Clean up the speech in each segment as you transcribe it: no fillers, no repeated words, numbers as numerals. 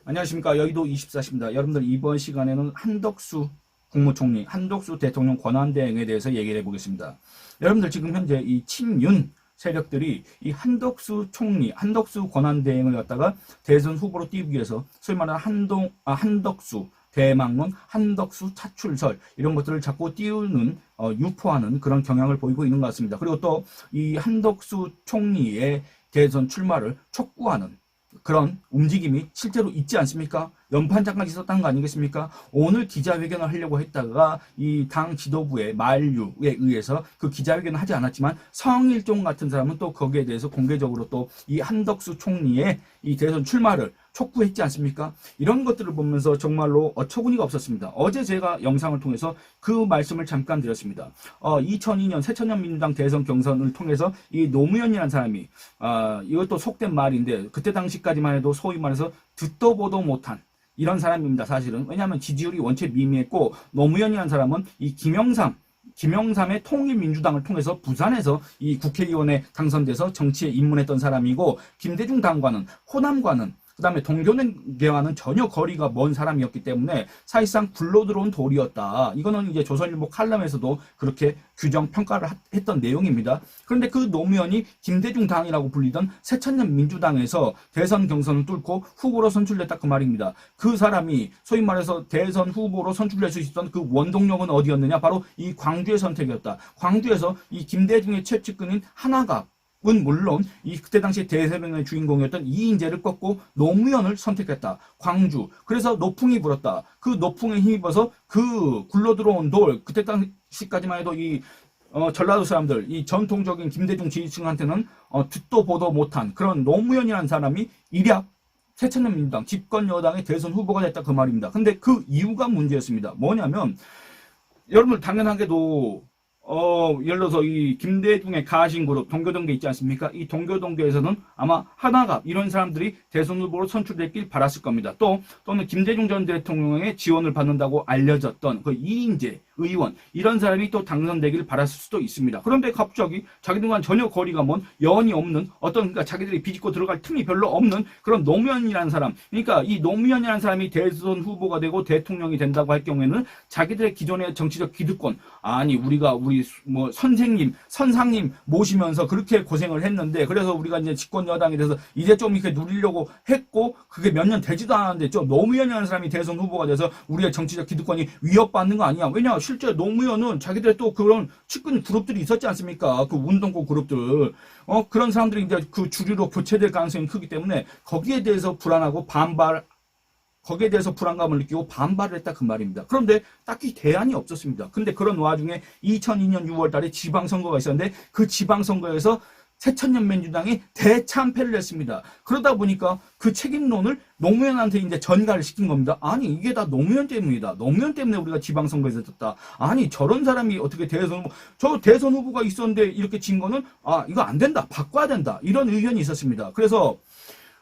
안녕하십니까. 여의도 24시입니다. 여러분들 이번 시간에는 한덕수 국무총리, 한덕수 대통령 권한대행에 대해서 얘기를 해보겠습니다. 여러분들 지금 현재 이 친윤 세력들이 이 한덕수 총리, 한덕수 권한대행을 갖다가 대선 후보로 띄우기 위해서 소위 말하는 한덕수 대망론, 한덕수 차출설 이런 것들을 자꾸 띄우는 유포하는 그런 경향을 보이고 있는 것 같습니다. 그리고 또 이 한덕수 총리의 대선 출마를 촉구하는 그런 움직임이 실제로 있지 않습니까? 연판 잠깐 있었다는 거 아니겠습니까? 오늘 기자회견을 하려고 했다가 이 당 지도부의 만류에 의해서 그 기자회견을 하지 않았지만 성일종 같은 사람은 또 거기에 대해서 공개적으로 또 이 한덕수 총리의 이 대선 출마를 촉구했지 않습니까? 이런 것들을 보면서 정말로 어처구니가 없었습니다. 어제 제가 영상을 통해서 그 말씀을 잠깐 드렸습니다. 2002년 새천년민주당 대선 경선을 통해서 이 노무현이라는 사람이 이것도 속된 말인데 그때 당시까지만 해도 소위 말해서 듣도 보도 못한 이런 사람입니다. 사실은. 왜냐하면 지지율이 원체 미미했고 노무현이라는 사람은 이 김영삼의 통일민주당을 통해서 부산에서 이 국회의원에 당선돼서 정치에 입문했던 사람이고 김대중 당과는 호남과는 그 다음에 동교동계와는 전혀 거리가 먼 사람이었기 때문에 사실상 굴러들어온 돌이었다. 이거는 이제 조선일보 칼럼에서도 그렇게 규정 평가를 했던 내용입니다. 그런데 그 노무현이 김대중 당이라고 불리던 새천년 민주당에서 대선 경선을 뚫고 후보로 선출됐다 그 말입니다. 그 사람이 소위 말해서 대선 후보로 선출될 수 있었던 그 원동력은 어디였느냐? 바로 이 광주의 선택이었다. 광주에서 이 김대중의 최측근인 하나가 은 물론 이 그때 당시 대세론의 주인공이었던 이인재를 꺾고 노무현을 선택했다. 광주. 그래서 노풍이 불었다. 그 노풍에 힘입어서 그 굴러들어온 돌 그때 당시까지만 해도 이 전라도 사람들 이 전통적인 김대중 지지층한테는 듣도 보도 못한 그런 노무현이라는 사람이 일약 새천년민주당 집권 여당의 대선 후보가 됐다 그 말입니다. 근데 그 이유가 문제였습니다. 뭐냐면 여러분 당연하게도 예를 들어서 이 김대중의 가신그룹 동교동계 있지 않습니까? 이 동교동계에서는 아마 하나갑 이런 사람들이 대선 후보로 선출됐길 바랐을 겁니다. 또는 김대중 전 대통령의 지원을 받는다고 알려졌던 그 이인재 의원 이런 사람이 또 당선되길 바랐을 수도 있습니다. 그런데 갑자기 자기들과는 전혀 거리가 먼 연이 없는 그러니까 자기들이 비집고 들어갈 틈이 별로 없는 그런 노무현이라는 사람. 그러니까 이 노무현이라는 사람이 대선 후보가 되고 대통령이 된다고 할 경우에는 자기들의 기존의 정치적 기득권 우리 뭐 선상님 모시면서 그렇게 고생을 했는데 그래서 우리가 이제 집권 여당이 돼서 이제 좀 이렇게 누리려고 했고 그게 몇 년 되지도 않았는데 좀 노무현이라는 사람이 대선 후보가 돼서 우리의 정치적 기득권이 위협받는 거 아니야? 왜냐? 실제 노무현은 자기들의 또 그런 측근 그룹들이 있었지 않습니까? 그 운동권 그룹들. 그런 사람들이 이제 그 주류로 교체될 가능성이 크기 때문에 거기에 대해서 거기에 대해서 불안감을 느끼고 반발을 했다 그 말입니다. 그런데 딱히 대안이 없었습니다. 근데 그런 와중에 2002년 6월 달에 지방선거가 있었는데 그 지방선거에서 새천년민주당이 대참패를 했습니다. 그러다 보니까 그 책임론을 노무현한테 이제 전가를 시킨 겁니다. 아니 이게 다 노무현 때문이다. 노무현 때문에 우리가 지방선거에서 졌다. 아니 저런 사람이 어떻게 저 대선 후보가 있었는데 이렇게 진 거는 이거 안 된다. 바꿔야 된다. 이런 의견이 있었습니다. 그래서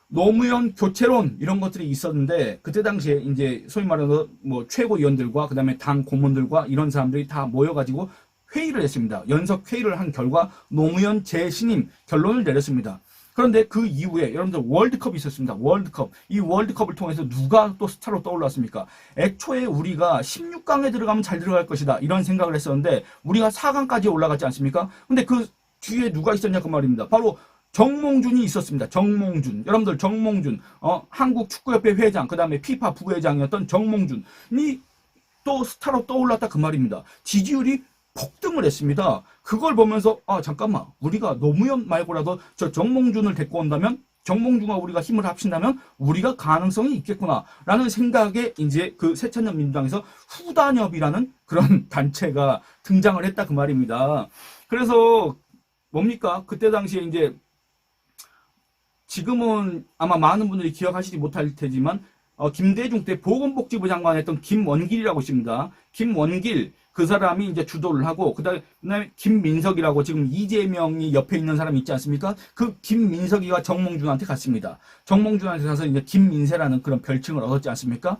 노무현 교체론 이런 것들이 있었는데 그때 당시에 이제 소위 말해서 뭐 최고위원들과 그다음에 당 고문들과 이런 사람들이 다 모여가지고 회의를 했습니다. 연석 회의를 한 결과 노무현 재신임 결론을 내렸습니다. 그런데 그 이후에 여러분들 월드컵이 있었습니다. 월드컵. 이 월드컵을 통해서 누가 또 스타로 떠올랐습니까? 애초에 우리가 16강에 들어가면 잘 들어갈 것이다. 이런 생각을 했었는데 우리가 4강까지 올라갔지 않습니까? 근데 그 뒤에 누가 있었냐 그 말입니다. 바로 정몽준이 있었습니다. 정몽준. 여러분들 정몽준. 한국축구협회 회장, 그 다음에 피파 부회장이었던 정몽준이 또 스타로 떠올랐다 그 말입니다. 지지율이 폭등을 했습니다. 그걸 보면서 잠깐만 우리가 노무현 말고라도 저 정몽준을 데리고 온다면 정몽준과 우리가 힘을 합친다면 우리가 가능성이 있겠구나 라는 생각에 이제 그 새천년 민주당에서 후단협이라는 그런 단체가 등장을 했다 그 말입니다. 그래서 뭡니까? 그때 당시에 이제 지금은 아마 많은 분들이 기억하시지 못할 테지만 김대중 때 보건복지부 장관 했던 김원길이라고 있습니다. 김원길 그 사람이 이제 주도를 하고 그다음에 김민석이라고 지금 이재명이 옆에 있는 사람이 있지 않습니까? 그 김민석이가 정몽준한테 갔습니다. 정몽준한테 가서 이제 김민세라는 그런 별칭을 얻었지 않습니까?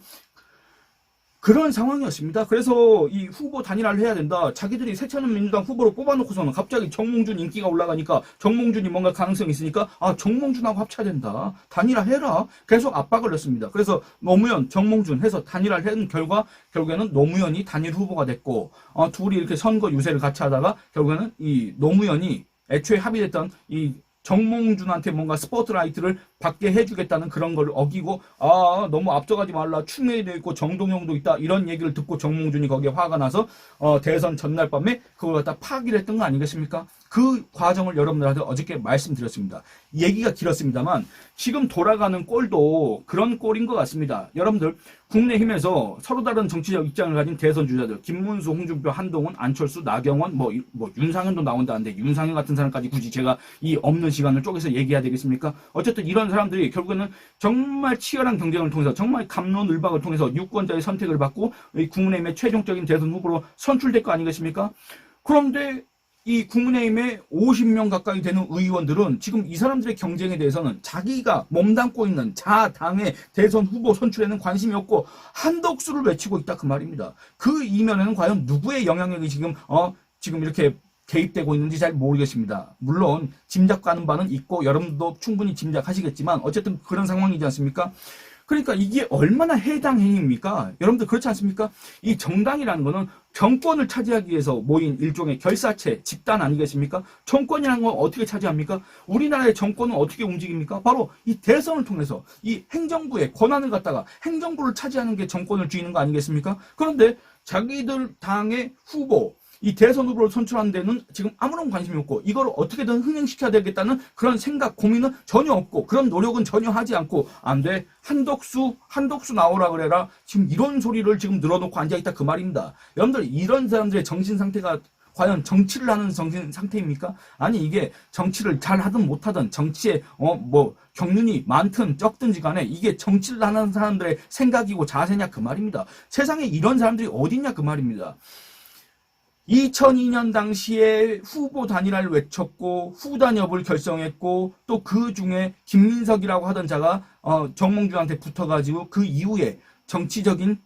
그런 상황이었습니다. 그래서 이 후보 단일화를 해야 된다. 자기들이 새천년민주당 후보로 뽑아놓고서는 갑자기 정몽준 인기가 올라가니까 정몽준이 뭔가 가능성이 있으니까 정몽준하고 합쳐야 된다. 단일화해라. 계속 압박을 했습니다. 그래서 노무현, 정몽준 해서 단일화를 한 결과 결국에는 노무현이 단일 후보가 됐고 둘이 이렇게 선거 유세를 같이 하다가 결국에는 이 노무현이 애초에 합의됐던 이 정몽준한테 뭔가 스포트라이트를 받게 해주겠다는 그런 걸 어기고 너무 앞서가지 말라 추미애도 있고 정동영도 있다 이런 얘기를 듣고 정몽준이 거기에 화가 나서 대선 전날 밤에 그걸 갖다 파기를 했던 거 아니겠습니까? 그 과정을 여러분들한테 어저께 말씀드렸습니다. 얘기가 길었습니다만 지금 돌아가는 꼴도 그런 꼴인 것 같습니다. 여러분들 국내힘에서 서로 다른 정치적 입장을 가진 대선 주자들 김문수, 홍준표, 한동훈, 안철수, 나경원 뭐 윤상현도 나온다는데 윤상현 같은 사람까지 굳이 제가 이 없는 시간을 쪼개서 얘기해야 되겠습니까? 어쨌든 이런 사람들이 결국에는 정말 치열한 경쟁을 통해서 정말 갑론을박을 통해서 유권자의 선택을 받고 국민의힘의 최종적인 대선 후보로 선출될 거 아니겠습니까? 그런데 이 국민의힘의 50명 가까이 되는 의원들은 지금 이 사람들의 경쟁에 대해서는 자기가 몸담고 있는 자당의 대선 후보 선출에는 관심이 없고 한덕수를 외치고 있다 그 말입니다. 그 이면에는 과연 누구의 영향력이 지금 이렇게 개입되고 있는지 잘 모르겠습니다. 물론 짐작가는 바는 있고 여러분도 충분히 짐작하시겠지만 어쨌든 그런 상황이지 않습니까? 그러니까 이게 얼마나 해당 행위입니까? 여러분들 그렇지 않습니까? 이 정당이라는 거는 정권을 차지하기 위해서 모인 일종의 결사체, 집단 아니겠습니까? 정권이라는 건 어떻게 차지합니까? 우리나라의 정권은 어떻게 움직입니까? 바로 이 대선을 통해서 이 행정부의 권한을 갖다가 행정부를 차지하는 게 정권을 쥐는 거 아니겠습니까? 그런데 자기들 당의 후보, 이 대선 후보를 선출하는 데는 지금 아무런 관심이 없고 이걸 어떻게든 흥행시켜야 되겠다는 그런 생각, 고민은 전혀 없고 그런 노력은 전혀 하지 않고 안 돼. 한덕수 나오라 그래라. 지금 이런 소리를 지금 늘어놓고 앉아있다 그 말입니다. 여러분들 이런 사람들의 정신 상태가 과연 정치를 하는 정신 상태입니까? 아니 이게 정치를 잘 하든 못하든 정치에 경륜이 많든 적든지 간에 이게 정치를 하는 사람들의 생각이고 자세냐 그 말입니다. 세상에 이런 사람들이 어딨냐 그 말입니다. 2002년 당시에 후보 단일화를 외쳤고 후단협을 결성했고 또 그 중에 김민석이라고 하던 자가 정몽준한테 붙어가지고 그 이후에 정치적인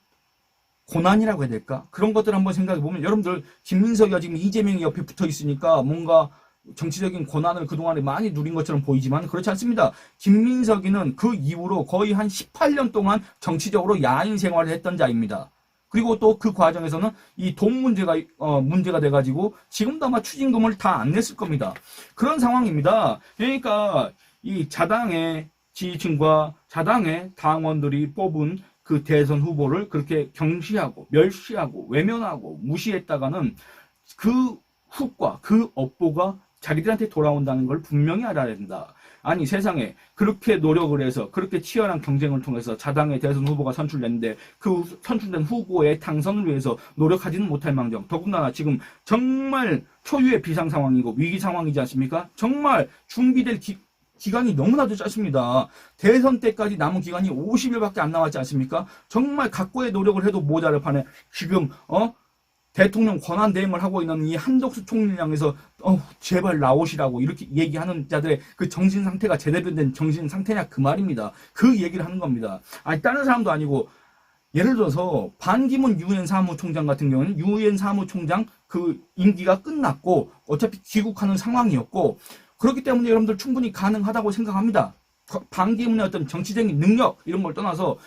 고난이라고 해야 될까? 그런 것들 한번 생각해보면 여러분들 김민석이가 지금 이재명이 옆에 붙어있으니까 뭔가 정치적인 고난을 그동안에 많이 누린 것처럼 보이지만 그렇지 않습니다. 김민석이는 그 이후로 거의 한 18년 동안 정치적으로 야인 생활을 했던 자입니다. 그리고 또 그 과정에서는 이 돈 문제가 돼가지고 지금도 아마 추징금을 다 안 냈을 겁니다. 그런 상황입니다. 그러니까 이 자당의 지지층과 자당의 당원들이 뽑은 그 대선 후보를 그렇게 경시하고 멸시하고 외면하고 무시했다가는 그 후과 그 업보가 자기들한테 돌아온다는 걸 분명히 알아야 된다. 아니 세상에 그렇게 노력을 해서 그렇게 치열한 경쟁을 통해서 자당의 대선 후보가 선출됐는데 그 선출된 후보의 당선을 위해서 노력하지는 못할 망정 더군다나 지금 정말 초유의 비상 상황이고 위기 상황이지 않습니까? 정말 준비될 기간이 너무나도 짧습니다. 대선 때까지 남은 기간이 50일밖에 안 남았지 않습니까? 정말 각고의 노력을 해도 모자랄 판에 지금 대통령 권한 대행을 하고 있는 이 한덕수 총리를 향해서 제발 나오시라고 이렇게 얘기하는 자들의 그 정신 상태가 제대로 된 정신 상태냐 그 말입니다. 그 얘기를 하는 겁니다. 아니 다른 사람도 아니고 예를 들어서 반기문 유엔 사무총장 같은 경우는 유엔 사무총장 그 임기가 끝났고 어차피 귀국하는 상황이었고 그렇기 때문에 여러분들 충분히 가능하다고 생각합니다. 반기문의 어떤 정치적인 능력 이런 걸 떠나서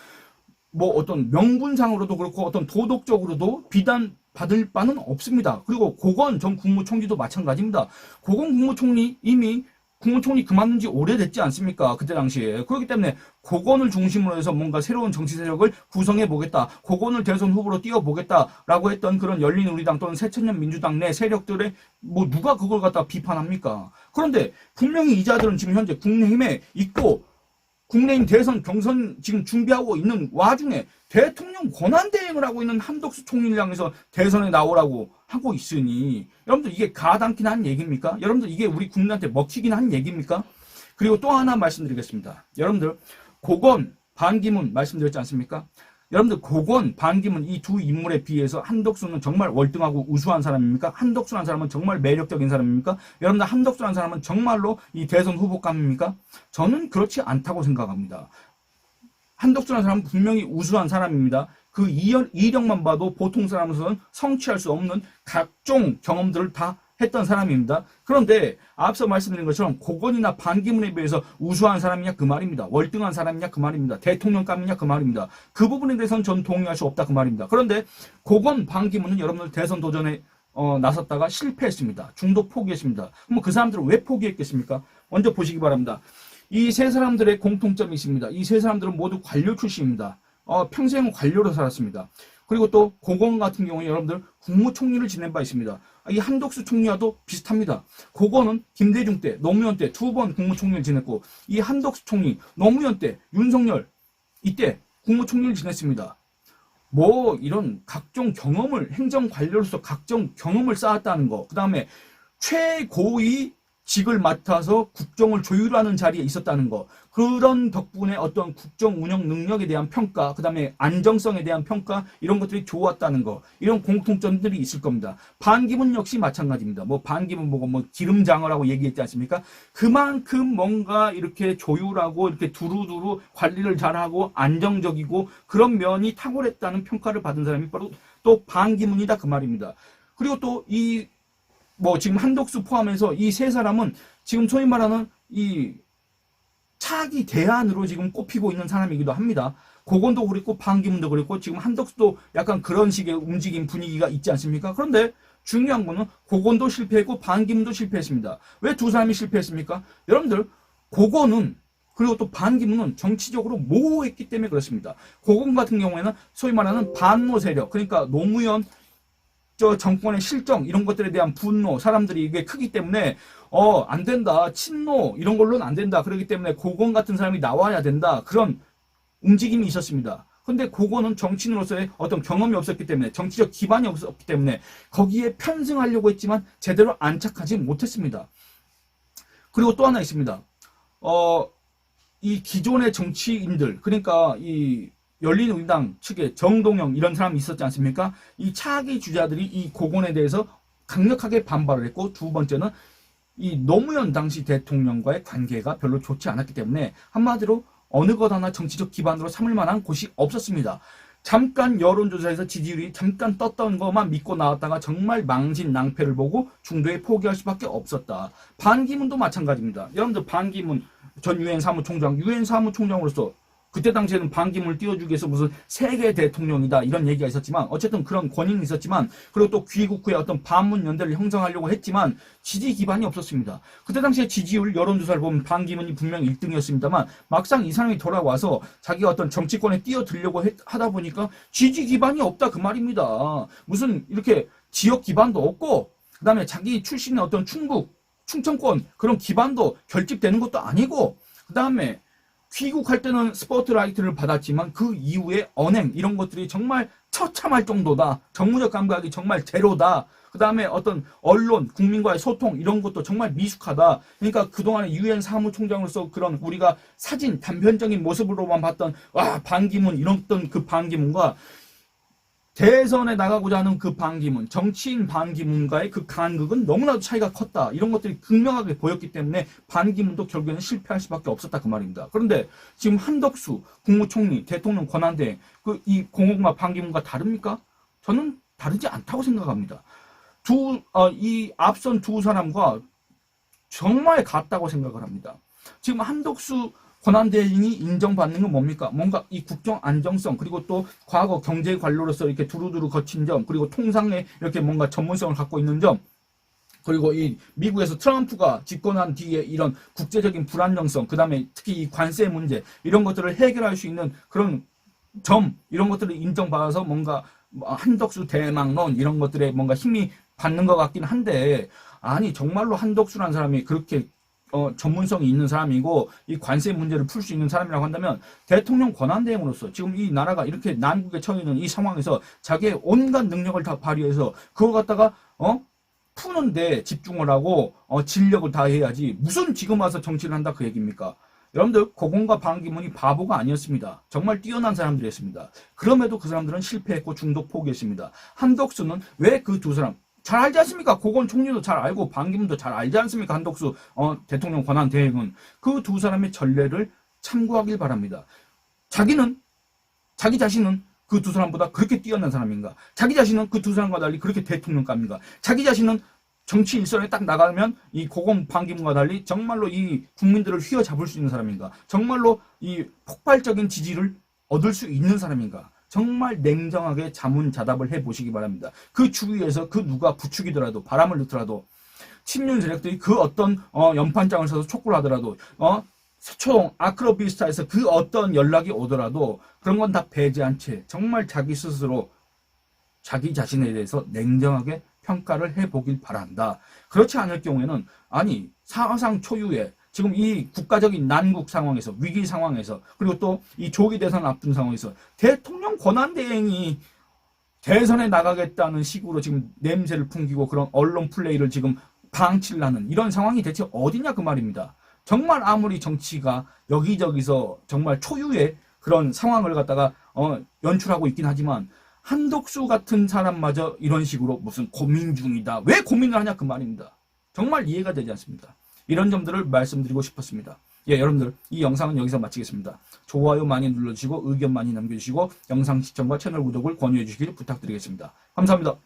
뭐 어떤 명분상으로도 그렇고 어떤 도덕적으로도 비단 받을 바는 없습니다. 그리고 고건 전 국무총리도 마찬가지입니다. 고건 국무총리 이미 국무총리 그만둔 지 오래됐지 않습니까? 그때 당시에. 그렇기 때문에 고건을 중심으로 해서 뭔가 새로운 정치 세력을 구성해 보겠다. 고건을 대선 후보로 띄워보겠다라고 했던 그런 열린우리당 또는 새천년 민주당 내 세력들의 뭐 누가 그걸 갖다 비판합니까? 그런데 분명히 이 자들은 지금 현재 국내힘에 있고 국내힘 대선 경선 지금 준비하고 있는 와중에 대통령 권한대행을 하고 있는 한덕수 총리를 향해서 대선에 나오라고 하고 있으니 여러분들 이게 가당키나 한 얘기입니까? 여러분들 이게 우리 국민한테 먹히긴 한 얘기입니까? 그리고 또 하나 말씀드리겠습니다. 여러분들 고건, 반기문 말씀드렸지 않습니까? 여러분들 고건, 반기문 이 두 인물에 비해서 한덕수는 정말 월등하고 우수한 사람입니까? 한덕수라는 사람은 정말 매력적인 사람입니까? 여러분들 한덕수라는 사람은 정말로 이 대선 후보감입니까? 저는 그렇지 않다고 생각합니다. 한덕수라는 사람은 분명히 우수한 사람입니다. 그 이력만 봐도 보통 사람으로서는 성취할 수 없는 각종 경험들을 다 했던 사람입니다. 그런데 앞서 말씀드린 것처럼 고건이나 반기문에 비해서 우수한 사람이냐 그 말입니다. 월등한 사람이냐 그 말입니다. 대통령감이냐 그 말입니다. 그 부분에 대해서는 전 동의할 수 없다 그 말입니다. 그런데 고건, 반기문은 여러분들 대선 도전에 나섰다가 실패했습니다. 중도 포기했습니다. 그럼 그 사람들은 왜 포기했겠습니까? 먼저 보시기 바랍니다. 이 세 사람들의 공통점이 있습니다. 이 세 사람들은 모두 관료 출신입니다. 평생 관료로 살았습니다. 그리고 또 고건 같은 경우에 여러분들 국무총리를 지낸 바 있습니다. 이 한덕수 총리와도 비슷합니다. 고건은 김대중 때, 노무현 때 두 번 국무총리를 지냈고 이 한덕수 총리, 노무현 때, 윤석열 이때 국무총리를 지냈습니다. 뭐 이런 각종 경험을 행정관료로서 각종 경험을 쌓았다는 거, 그 다음에 최고위 직을 맡아서 국정을 조율하는 자리에 있었다는 거, 그런 덕분에 어떤 국정 운영 능력에 대한 평가, 그 다음에 안정성에 대한 평가, 이런 것들이 좋았다는 거, 이런 공통점들이 있을 겁니다. 반기문 역시 마찬가지입니다. 뭐 반기문 보고 뭐 기름장어라고 얘기했지 않습니까? 그만큼 뭔가 이렇게 조율하고 이렇게 두루두루 관리를 잘하고 안정적이고 그런 면이 탁월했다는 평가를 받은 사람이 바로 또 반기문이다 그 말입니다. 그리고 또 지금 한덕수 포함해서 이 세 사람은 지금 소위 말하는 이 차기 대안으로 지금 꼽히고 있는 사람이기도 합니다. 고건도 그랬고 반기문도 그랬고 지금 한덕수도 약간 그런 식의 움직임 분위기가 있지 않습니까? 그런데 중요한 거는 고건도 실패했고 반기문도 실패했습니다. 왜 두 사람이 실패했습니까? 여러분들 고건은 그리고 또 반기문은 정치적으로 모호했기 때문에 그렇습니다. 고건 같은 경우에는 소위 말하는 반노 세력, 그러니까 노무현 정권의 실정 이런 것들에 대한 분노, 사람들이 이게 크기 때문에 안 된다, 친노 이런 걸로는 안 된다, 그렇기 때문에 고건 같은 사람이 나와야 된다, 그런 움직임이 있었습니다. 근데 고건은 정치인으로서의 어떤 경험이 없었기 때문에, 정치적 기반이 없었기 때문에 거기에 편승하려고 했지만 제대로 안착하지 못했습니다. 그리고 또 하나 있습니다. 이 기존의 정치인들, 그러니까 이 열린우리당 측에 정동영 이런 사람이 있었지 않습니까? 이 차기 주자들이 이 고건에 대해서 강력하게 반발을 했고, 두 번째는 이 노무현 당시 대통령과의 관계가 별로 좋지 않았기 때문에 한마디로 어느 것 하나 정치적 기반으로 삼을 만한 곳이 없었습니다. 잠깐 여론조사에서 지지율이 잠깐 떴던 것만 믿고 나왔다가 정말 망신낭패를 보고 중도에 포기할 수밖에 없었다. 반기문도 마찬가지입니다. 여러분들 반기문 전 유엔 사무총장, 유엔 사무총장으로서 그때 당시에는 반기문을 띄워주기 위해서 무슨 세계 대통령이다 이런 얘기가 있었지만, 어쨌든 그런 권위는 있었지만, 그리고 또 귀국 후에 어떤 반문연대를 형성하려고 했지만 지지 기반이 없었습니다. 그때 당시에 지지율 여론조사를 보면 반기문이 분명히 1등이었습니다만 막상 이 사람이 돌아와서 자기가 어떤 정치권에 뛰어들려고 하다 보니까 지지 기반이 없다 그 말입니다. 무슨 이렇게 지역 기반도 없고, 그 다음에 자기 출신의 어떤 충청권 그런 기반도 결집되는 것도 아니고, 그 다음에 귀국할 때는 스포트라이트를 받았지만 그 이후에 언행 이런 것들이 정말 처참할 정도다. 정무적 감각이 정말 제로다. 그 다음에 어떤 언론, 국민과의 소통 이런 것도 정말 미숙하다. 그러니까 그동안에 유엔 사무총장으로서 그런 우리가 사진, 단편적인 모습으로만 봤던 반기문 이랬던 그 반기문과 대선에 나가고자 하는 그 반기문, 정치인 반기문과의 그 간극은 너무나도 차이가 컸다. 이런 것들이 극명하게 보였기 때문에 반기문도 결국에는 실패할 수밖에 없었다 그 말입니다. 그런데 지금 한덕수 국무총리, 대통령 권한대행, 이 공홍과 반기문과 다릅니까? 저는 다르지 않다고 생각합니다. 이 앞선 두 사람과 정말 같다고 생각을 합니다. 지금 한덕수 권한대행이 인정받는 건 뭡니까? 뭔가 이 국정 안정성, 그리고 또 과거 경제 관료로서 이렇게 두루두루 거친 점, 그리고 통상에 이렇게 뭔가 전문성을 갖고 있는 점, 그리고 이 미국에서 트럼프가 집권한 뒤에 이런 국제적인 불안정성, 그 다음에 특히 이 관세 문제 이런 것들을 해결할 수 있는 그런 점, 이런 것들을 인정받아서 뭔가 한덕수 대망론 이런 것들에 뭔가 힘이 받는 것 같긴 한데, 아니 정말로 한덕수라는 사람이 그렇게 전문성이 있는 사람이고 이 관세 문제를 풀 수 있는 사람이라고 한다면, 대통령 권한대행으로서 지금 이 나라가 이렇게 난국에 처해 있는 이 상황에서 자기의 온갖 능력을 다 발휘해서 그걸 갖다가 푸는데 집중을 하고 진력을 다해야지 무슨 지금 와서 정치를 한다 그 얘기입니까? 여러분들 고건과 반기문이 바보가 아니었습니다. 정말 뛰어난 사람들이었습니다. 그럼에도 그 사람들은 실패했고 중도 포기했습니다. 한덕수는 왜 그 두 사람 잘 알지 않습니까? 고건 총리도 잘 알고 반기문도 잘 알지 않습니까? 한덕수 대통령 권한 대행은 그 두 사람의 전례를 참고하길 바랍니다. 자기 자신은 그 두 사람보다 그렇게 뛰어난 사람인가? 자기 자신은 그 두 사람과 달리 그렇게 대통령감인가? 자기 자신은 정치 일선에 딱 나가면 이 고검 반기문과 달리 정말로 이 국민들을 휘어잡을 수 있는 사람인가? 정말로 이 폭발적인 지지를 얻을 수 있는 사람인가? 정말 냉정하게 자문자답을 해보시기 바랍니다. 그 주위에서 그 누가 부추기더라도 바람을 넣더라도 친윤 세력들이 그 어떤 연판장을 써서 촉구를 하더라도 서초동 아크로비스타에서 그 어떤 연락이 오더라도 그런 건 다 배제한 채 정말 자기 스스로 자기 자신에 대해서 냉정하게 평가를 해보길 바란다. 그렇지 않을 경우에는 아니 사상 초유의 지금 이 국가적인 난국 상황에서 위기 상황에서 그리고 또 이 조기 대선 앞둔 상황에서 대통령 권한대행이 대선에 나가겠다는 식으로 지금 냄새를 풍기고 그런 언론 플레이를 지금 방치를 하는 이런 상황이 대체 어디냐 그 말입니다. 정말 아무리 정치가 여기저기서 정말 초유의 그런 상황을 갖다가 연출하고 있긴 하지만 한덕수 같은 사람마저 이런 식으로 무슨 고민 중이다. 왜 고민을 하냐 그 말입니다. 정말 이해가 되지 않습니다. 이런 점들을 말씀드리고 싶었습니다. 예, 여러분들 이 영상은 여기서 마치겠습니다. 좋아요 많이 눌러주시고 의견 많이 남겨주시고 영상 시청과 채널 구독을 권유해 주시길 부탁드리겠습니다. 감사합니다.